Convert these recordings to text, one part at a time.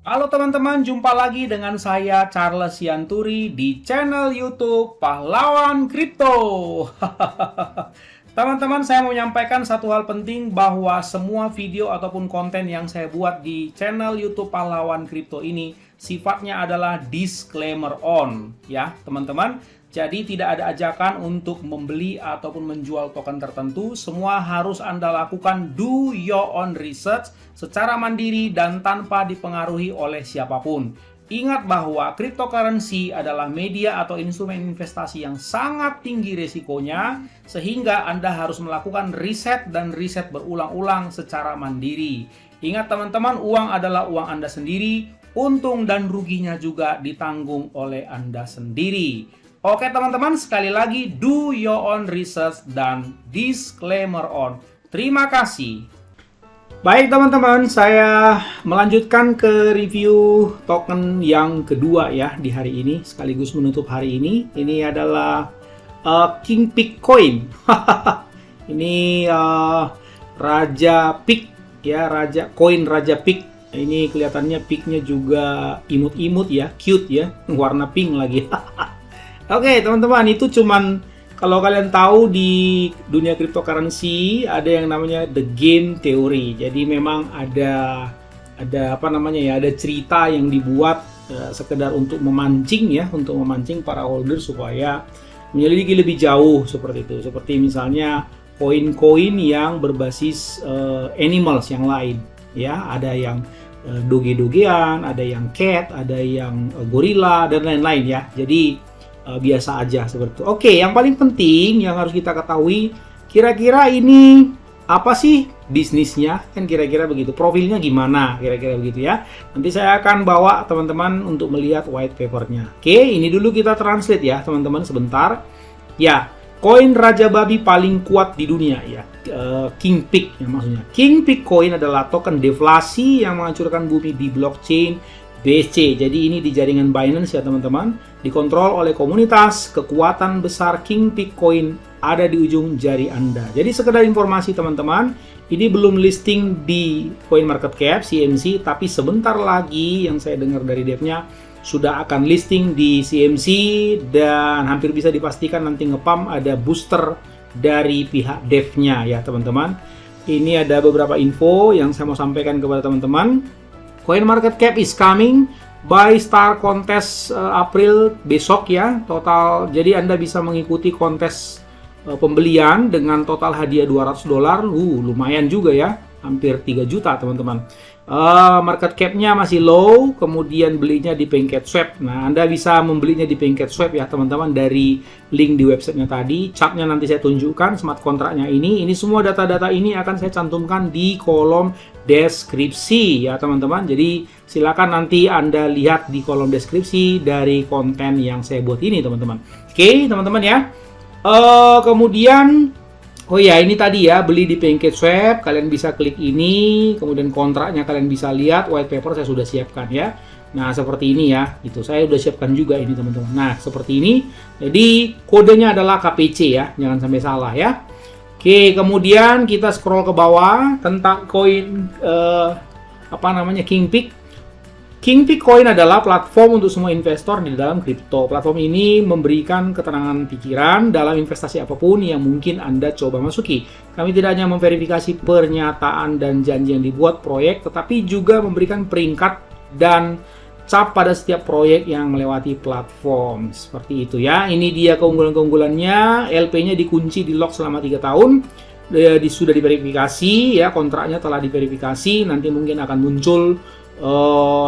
Halo teman-teman, jumpa lagi dengan saya Charles Sianturi di channel YouTube Pahlawan Kripto. Teman-teman, saya mau menyampaikan satu hal penting bahwa semua video ataupun konten yang saya buat di channel YouTube Pahlawan Kripto ini sifatnya adalah disclaimer on, ya teman-teman. Jadi tidak ada ajakan untuk membeli ataupun menjual token tertentu. Semua harus Anda lakukan do your own research secara mandiri dan tanpa dipengaruhi oleh siapapun. Ingat bahwa cryptocurrency adalah media atau instrumen investasi yang sangat tinggi risikonya, sehingga Anda harus melakukan riset dan riset berulang-ulang secara mandiri. Ingat teman-teman, uang adalah uang Anda sendiri, untung dan ruginya juga ditanggung oleh Anda sendiri. Oke teman-teman, sekali lagi do your own research dan disclaimer on. Terima kasih. Baik teman-teman, saya melanjutkan ke review token yang kedua ya di hari ini, sekaligus menutup hari ini. Ini adalah Kingpix Coin. Ini Raja Pix ya, Raja Pix. Ini kelihatannya pixnya juga imut-imut ya, cute ya, warna pink lagi. Oke teman-teman, itu cuman kalau kalian tahu di dunia cryptocurrency ada yang namanya the game theory. Jadi memang ada apa namanya ya, ada cerita yang dibuat sekedar untuk memancing ya, untuk memancing para holder supaya menyelidiki lebih jauh seperti itu. Seperti misalnya koin-koin yang berbasis animals yang lain ya, ada yang doge-dogean, ada yang cat, ada yang gorila dan lain-lain ya. Jadi biasa aja seperti itu. Oke, yang paling penting yang harus kita ketahui, kira-kira ini apa sih bisnisnya, kan kira-kira begitu, profilnya gimana, kira-kira begitu ya. Nanti saya akan bawa teman-teman untuk melihat white papernya. Oke, ini dulu kita translate ya teman-teman sebentar. Ya, koin Raja Babi paling kuat di dunia ya, Kingpix ya maksudnya. Kingpix Coin adalah token deflasi yang menghancurkan bumi di blockchain BSC. Jadi ini di jaringan Binance ya teman-teman. Dikontrol oleh komunitas, kekuatan besar Kingpix Coin ada di ujung jari Anda. Jadi sekedar informasi teman-teman, ini belum listing di CoinMarketCap, CMC, tapi sebentar lagi yang saya dengar dari devnya sudah akan listing di CMC dan hampir bisa dipastikan nanti ngepump ada booster dari pihak devnya ya teman-teman. Ini ada beberapa info yang saya mau sampaikan kepada teman-teman. CoinMarketCap is coming by Star Contest April besok ya, total. Jadi Anda bisa mengikuti kontes pembelian dengan total hadiah $200. Lumayan juga ya, hampir 3 juta teman-teman. Market cap-nya masih low, kemudian belinya di PancakeSwap. Nah, Anda bisa membelinya di PancakeSwap ya teman-teman dari link di websitenya tadi. Chartnya nanti saya tunjukkan, smart kontraknya ini. Ini semua data-data ini akan saya cantumkan di kolom deskripsi ya teman-teman. Jadi silakan nanti Anda lihat di kolom deskripsi dari konten yang saya buat ini teman-teman. Oke teman-teman ya. Kemudian oh ya, ini tadi ya, beli di PancakeSwap, kalian bisa klik ini, kemudian kontraknya kalian bisa lihat, white paper saya sudah siapkan ya. Nah, seperti ini ya, itu saya sudah siapkan juga ini teman-teman. Nah, seperti ini. Jadi, kodenya adalah KPC ya, jangan sampai salah ya. Oke, kemudian kita scroll ke bawah tentang koin apa namanya Kingpix. Kingpix Coin adalah platform untuk semua investor di dalam kripto. Platform ini memberikan ketenangan pikiran dalam investasi apapun yang mungkin Anda coba masuki. Kami tidak hanya memverifikasi pernyataan dan janji yang dibuat proyek, tetapi juga memberikan peringkat dan cap pada setiap proyek yang melewati platform. Seperti itu ya. Ini dia keunggulan-keunggulannya. LP-nya dikunci di lock selama 3 tahun. Sudah diverifikasi ya, kontraknya telah diverifikasi. Nanti mungkin akan muncul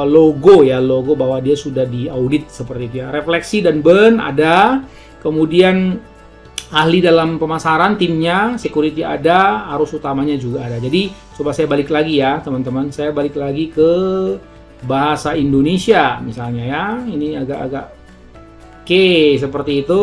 logo ya, logo bahwa dia sudah diaudit seperti itu ya. Refleksi dan burn ada, kemudian ahli dalam pemasaran timnya, security ada, arus utamanya juga ada. Jadi coba saya balik lagi ya teman-teman, saya balik lagi ke bahasa Indonesia misalnya ya. Ini agak-agak oke, seperti itu.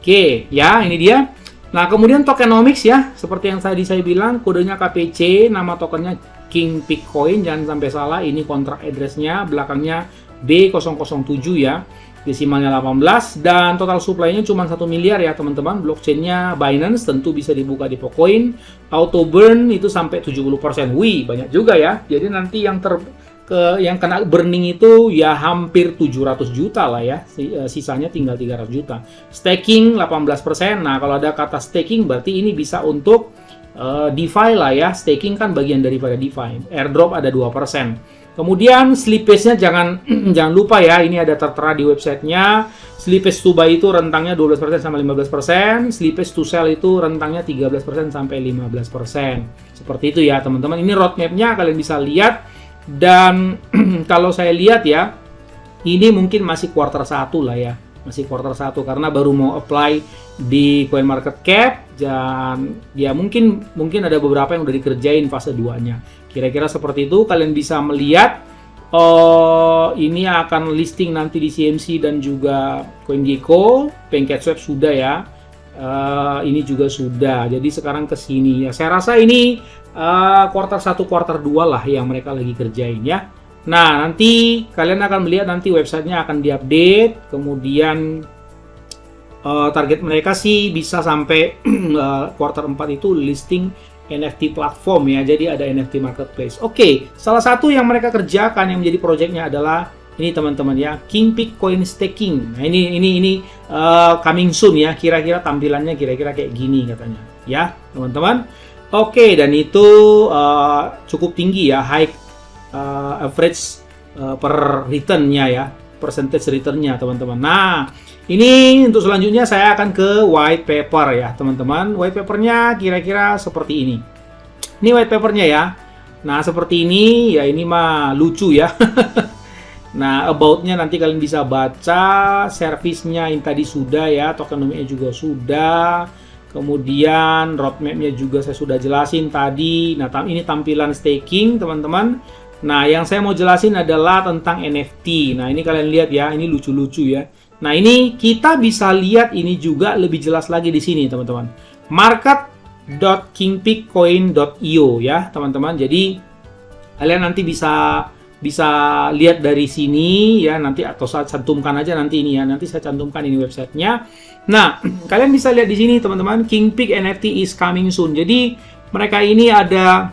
Oke ya, ini dia. Nah kemudian tokenomics ya, seperti yang tadi saya bilang, kodenya KPC, nama tokennya Kingpix Coin, jangan sampai salah, ini kontrak address-nya, belakangnya B007 ya, desimalnya 18, dan total supply-nya cuma 1 miliar ya teman-teman. Blockchain-nya Binance, tentu bisa dibuka di Pocoin. Auto burn itu sampai 70%, wih banyak juga ya. Jadi nanti yang yang kena burning itu ya hampir 700 juta lah ya. Sisanya tinggal 300 juta. Staking 18%. Nah, kalau ada kata staking berarti ini bisa untuk DeFi lah ya. Staking kan bagian daripada DeFi. Airdrop ada 2%. Kemudian slippage-nya jangan lupa ya, ini ada tertera di websitenya. Slippage to buy itu rentangnya 12% sampai 15%, slippage to sell itu rentangnya 13% sampai 15%. Seperti itu ya teman-teman. Ini roadmap-nya kalian bisa lihat. Dan kalau saya lihat ya, ini mungkin masih quarter 1 lah ya. Masih quarter 1 karena baru mau apply di CoinMarketCap, dan ya mungkin ada beberapa yang udah dikerjain fase 2-nya. Kira-kira seperti itu. Kalian bisa melihat ini akan listing nanti di CMC dan juga CoinGecko. PancakeSwap sudah ya. Ini juga sudah. Jadi sekarang ke sini ya. Saya rasa ini quarter 1, quarter 2 lah yang mereka lagi kerjain ya. Nah, nanti kalian akan melihat nanti websitenya akan diupdate. Kemudian target mereka sih bisa sampai quarter 4 itu listing NFT platform ya. Jadi ada NFT marketplace. Oke, salah satu yang mereka kerjakan yang menjadi projectnya adalah ini teman-teman ya, Kingpeak Coin Staking. Nah, ini coming soon ya. Kira-kira tampilannya kira-kira kayak gini katanya. Ya, teman-teman. Oke, dan itu cukup tinggi ya, high average per return-nya ya, percentage return-nya teman-teman. Nah, ini untuk selanjutnya saya akan ke white paper ya teman-teman. White paper-nya kira-kira seperti ini. Ini white paper-nya ya. Nah, seperti ini ya, ini mah lucu ya. Nah, about-nya nanti kalian bisa baca, service-nya yang tadi sudah ya, tokenomics-nya juga sudah. Kemudian roadmap-nya juga saya sudah jelasin tadi. Nah, ini tampilan staking teman-teman. Nah, yang saya mau jelasin adalah tentang NFT. Nah, ini kalian lihat ya, ini lucu-lucu ya. Nah, ini kita bisa lihat ini juga lebih jelas lagi di sini, teman-teman. Market.kingpeakcoin.io ya, teman-teman. Jadi kalian nanti bisa lihat dari sini ya, nanti atau saya cantumkan aja nanti ini ya. Nanti saya cantumkan ini websitenya. Nah, kalian bisa lihat di sini, teman-teman. Kingpeak NFT is coming soon. Jadi mereka ini ada,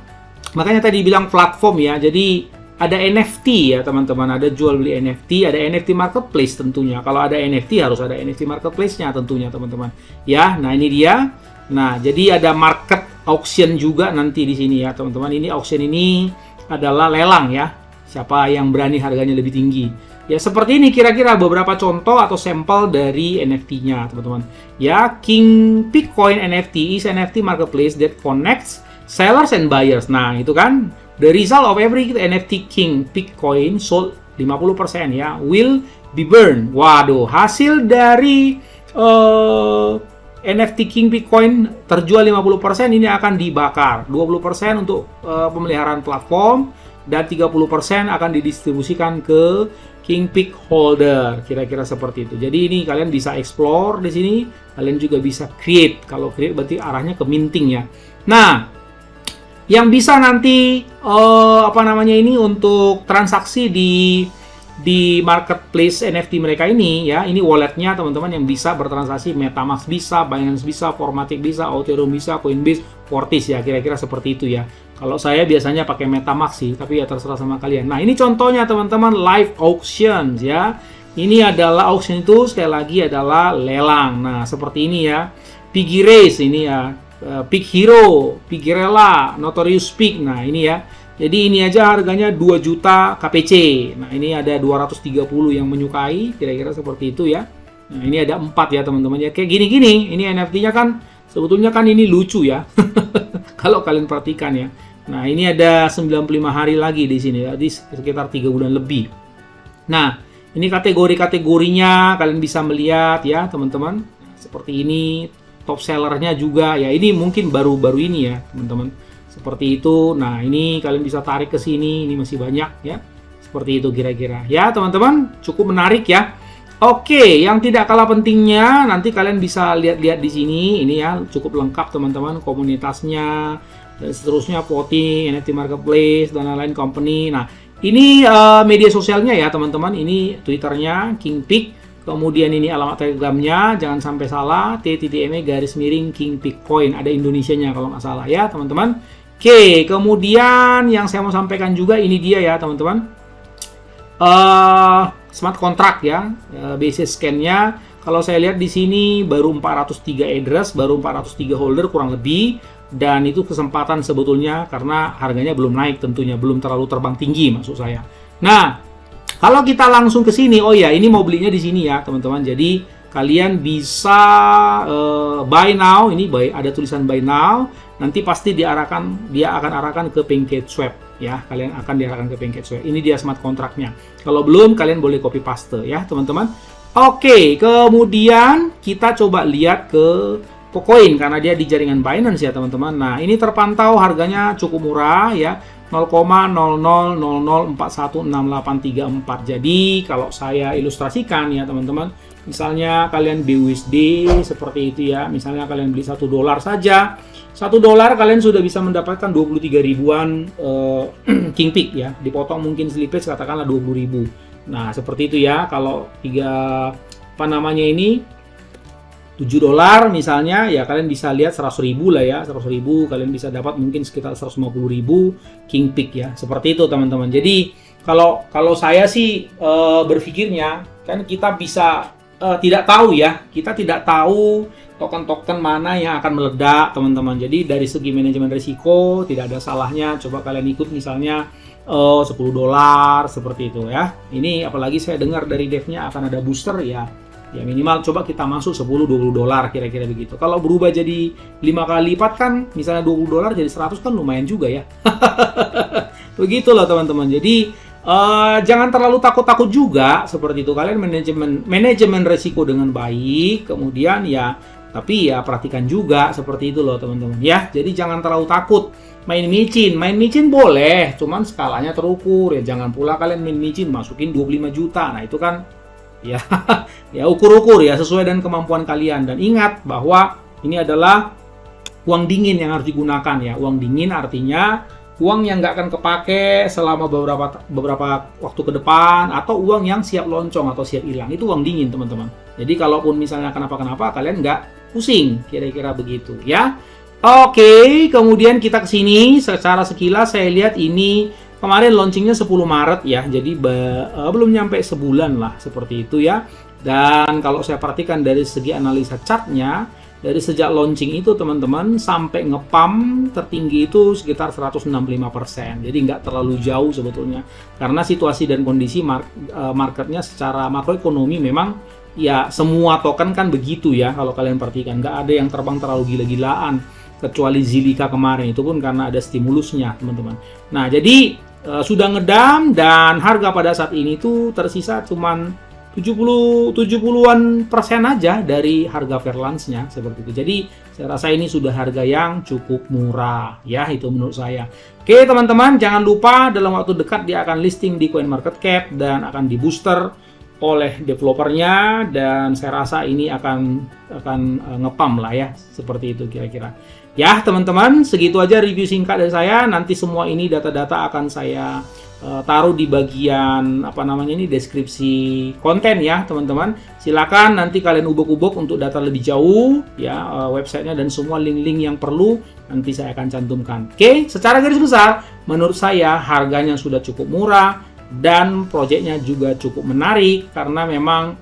makanya tadi bilang platform ya. Jadi ada NFT ya teman-teman, ada jual beli NFT, ada NFT marketplace tentunya. Kalau ada NFT harus ada NFT marketplace-nya tentunya teman-teman. Ya, nah ini dia. Nah, jadi ada market auction juga nanti di sini ya teman-teman. Ini auction ini adalah lelang ya. Siapa yang berani harganya lebih tinggi. Ya, seperti ini kira-kira beberapa contoh atau sampel dari NFT-nya teman-teman. Ya, Kingpeak Coin NFT is NFT marketplace that connects sellers and buyers. Nah, itu kan. The result of every NFT Kingpeak coin sold 50% ya will be burned. Waduh, hasil dari NFT Kingpeak coin terjual 50% ini akan dibakar. 20% untuk pemeliharaan platform dan 30% akan didistribusikan ke Kingpeak holder. Kira-kira seperti itu. Jadi ini kalian bisa explore di sini, kalian juga bisa create. Kalau create berarti arahnya ke minting ya. Nah, yang bisa nanti ini untuk transaksi di marketplace NFT mereka ini ya, ini walletnya teman-teman yang bisa bertransaksi, MetaMask bisa, Binance bisa, Formatic bisa, Ethereum bisa, Coinbase, Fortis ya, kira-kira seperti itu ya. Kalau saya biasanya pakai MetaMask sih, tapi ya terserah sama kalian. Nah, ini contohnya teman-teman, live auctions ya. Ini adalah auction itu sekali lagi adalah lelang. Nah, seperti ini ya. Piggy Race ini ya. Pig Hero, Pigirella, Notorious Pig. Nah, ini ya. Jadi ini aja harganya 2 juta KPC. Nah, ini ada 230 yang menyukai, kira-kira seperti itu ya. Nah, ini ada 4 ya teman-teman ya. Kayak gini-gini. Ini NFT-nya kan sebetulnya kan ini lucu ya. Kalau kalian perhatikan ya. Nah, ini ada 95 hari lagi di sini ya. Jadi sekitar 3 bulan lebih. Nah, ini kategori-kategorinya kalian bisa melihat ya, teman-teman. Seperti ini. Top sellernya juga ya, ini mungkin baru-baru ini ya teman-teman, seperti itu. Nah, ini kalian bisa tarik ke sini, ini masih banyak ya, seperti itu kira-kira ya teman-teman. Cukup menarik ya. Oke, yang tidak kalah pentingnya nanti kalian bisa lihat-lihat di sini, ini ya cukup lengkap teman-teman, komunitasnya dan seterusnya, voting, NFT marketplace dan lain-lain company. Nah, ini media sosialnya ya teman-teman, ini Twitternya Kingpeak. Kemudian ini alamat Telegramnya, jangan sampai salah, t.me/Kingpeak Coin, ada Indonesianya kalau nggak salah ya teman-teman. Oke, kemudian yang saya mau sampaikan juga ini dia ya teman-teman. smart contract ya, basis scan-nya. Kalau saya lihat di sini baru 403 address, baru 403 holder kurang lebih, dan itu kesempatan sebetulnya karena harganya belum naik tentunya, belum terlalu terbang tinggi maksud saya. Nah, kalau kita langsung ke sini, oh ya, ini mau belinya di sini ya teman-teman. Jadi kalian bisa buy now, ini ada tulisan buy now. Nanti pasti dia akan arahkan ke pancake swap ya. Kalian akan diarahkan ke pancake swap. Ini dia smart kontraknya. Kalau belum, kalian boleh copy paste ya teman-teman. Oke, kemudian kita coba lihat ke Pocoin karena dia di jaringan Binance ya teman-teman. Nah, ini terpantau harganya cukup murah ya. 0,0000416834. Jadi kalau saya ilustrasikan ya teman-teman, misalnya kalian BUSD seperti itu ya, misalnya kalian beli $1 saja, $1 kalian sudah bisa mendapatkan 23 ribuan Kingpeak ya, dipotong mungkin slippage katakanlah 20 ribu. Nah seperti itu ya, kalau $7 misalnya ya, kalian bisa lihat 100 ribu lah ya, 100 ribu kalian bisa dapat mungkin sekitar 150 ribu Kingpeak ya, seperti itu teman-teman. Jadi kalau saya sih berpikirnya kan kita bisa tidak tahu ya, kita tidak tahu token-token mana yang akan meledak teman-teman. Jadi dari segi manajemen risiko tidak ada salahnya coba kalian ikut misalnya $10 seperti itu ya. Ini apalagi saya dengar dari devnya akan ada booster ya. Ya minimal coba kita masuk $10-20 kira-kira begitu. Kalau berubah jadi 5 kali lipat kan, misalnya $20 jadi 100 kan lumayan juga ya. Begitulah teman-teman. Jadi jangan terlalu takut-takut juga seperti itu. Kalian manajemen resiko dengan baik, kemudian ya tapi ya perhatikan juga seperti itu loh teman-teman ya. Jadi jangan terlalu takut main micin boleh, cuman skalanya terukur ya. Jangan pula kalian main micin masukin 25 juta. Nah itu kan ya ya ukur-ukur ya sesuai dengan kemampuan kalian. Dan ingat bahwa ini adalah uang dingin yang harus digunakan ya. Uang dingin artinya uang yang nggak akan kepake selama beberapa waktu ke depan, atau uang yang siap loncong atau siap hilang. Itu uang dingin teman-teman. Jadi kalaupun misalnya kenapa-kenapa kalian nggak pusing, kira-kira begitu ya. Oke, kemudian kita ke sini. Secara sekilas saya lihat ini kemarin launchingnya 10 Maret ya, jadi belum nyampe sebulan lah seperti itu ya. Dan kalau saya perhatikan dari segi analisa chartnya, dari sejak launching itu teman-teman sampai ngepam tertinggi itu sekitar 165%. Jadi nggak terlalu jauh sebetulnya, karena situasi dan kondisi marketnya secara makroekonomi memang ya semua token kan begitu ya. Kalau kalian perhatikan nggak ada yang terbang terlalu gila-gilaan kecuali Zilliqa kemarin, itu pun karena ada stimulusnya teman-teman. Nah jadi sudah ngedam dan harga pada saat ini tuh tersisa cuman 70-an% aja dari harga fair lunch-nya seperti itu. Jadi saya rasa ini sudah harga yang cukup murah ya, itu menurut saya. Oke teman-teman, jangan lupa dalam waktu dekat dia akan listing di CoinMarketCap dan akan di booster oleh developernya, dan saya rasa ini akan ngepam lah ya, seperti itu kira-kira. Ya teman-teman, segitu aja review singkat dari saya. Nanti semua ini data-data akan saya taruh di bagian deskripsi konten ya teman-teman. Silakan nanti kalian ubek-ubek untuk data lebih jauh ya, websitenya dan semua link-link yang perlu nanti saya akan cantumkan. Oke, secara garis besar menurut saya harganya sudah cukup murah dan proyeknya juga cukup menarik, karena memang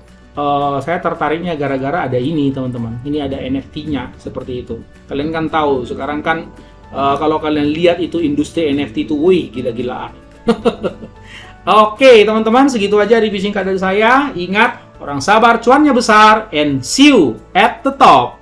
saya tertariknya gara-gara ada ini teman-teman. Ini ada NFT-nya seperti itu. Kalian kan tahu sekarang kan kalau kalian lihat itu industri NFT itu wih gila-gilaan. Oke teman-teman, segitu aja review singkat dari saya. Ingat, orang sabar cuannya besar, and see you at the top.